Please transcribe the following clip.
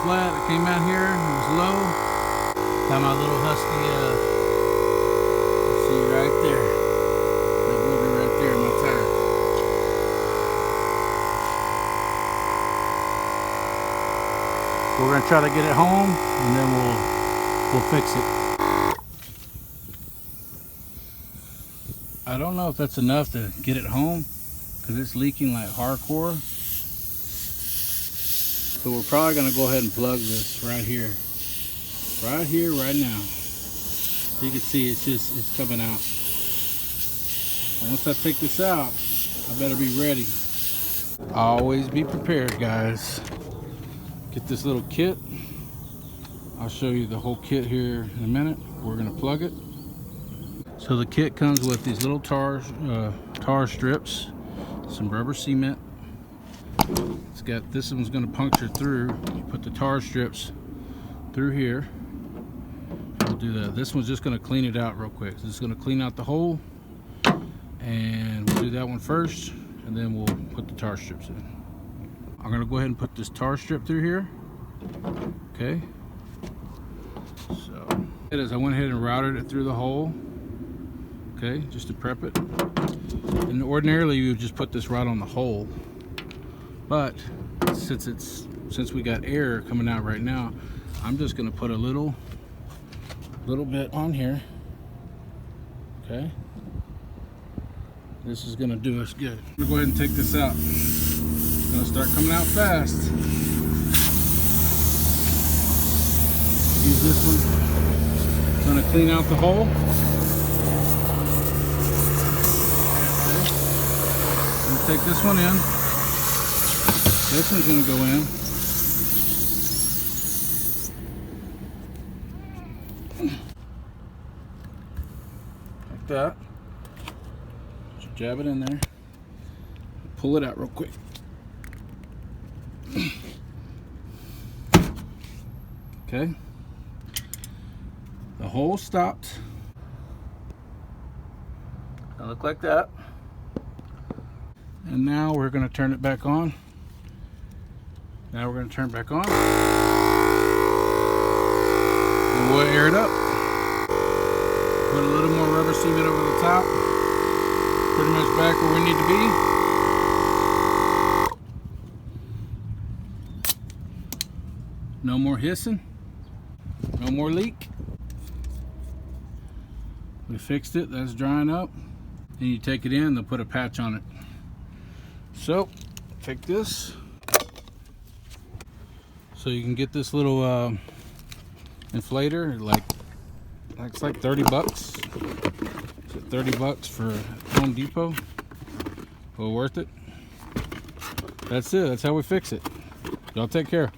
flat. I came out here, it was low. Got my little Husky, see right there. That booger right there in my tire. We're gonna try to get it home and then we'll fix it. I don't know if that's enough to get it home because it's leaking like hardcore. So we're probably gonna go ahead and plug this right here, right now. So you can see it's coming out. And once I take this out, I better be ready. Always be prepared, guys. Get this little kit. I'll show you the whole kit here in a minute. We're gonna plug it. So the kit comes with these little tar strips, some rubber cement. It's got, this one's gonna puncture through. You put the tar strips through here. We'll do that. This one's just gonna clean it out real quick. So it's gonna clean out the hole, and we'll do that one first, and then we'll put the tar strips in. I'm gonna go ahead and put this tar strip through here. Okay. So as I went ahead and routed it through the hole. Okay, just to prep it. And ordinarily you would just put this right on the hole, but since we got air coming out right now, I'm just gonna put a little bit on here. Okay, this is gonna do us good. We'll go ahead and take this out. It's gonna start coming out fast. Use this one. It's gonna clean out the hole. Take this one in. This one's going to go in. Like that. Just jab it in there. Pull it out real quick. Okay. The hole stopped. It'll look like that. And now we're going to turn it back on. Now we're going to turn it back on. And we'll air it up. Put a little more rubber cement over the top. Pretty much back where we need to be. No more hissing. No more leak. We fixed it. That's drying up. And you take it in, they'll put a patch on it. So, take this. So you can get this little inflator, it's like 30 bucks. It's 30 bucks for Home Depot. Well worth it. That's it. That's how we fix it. Y'all take care.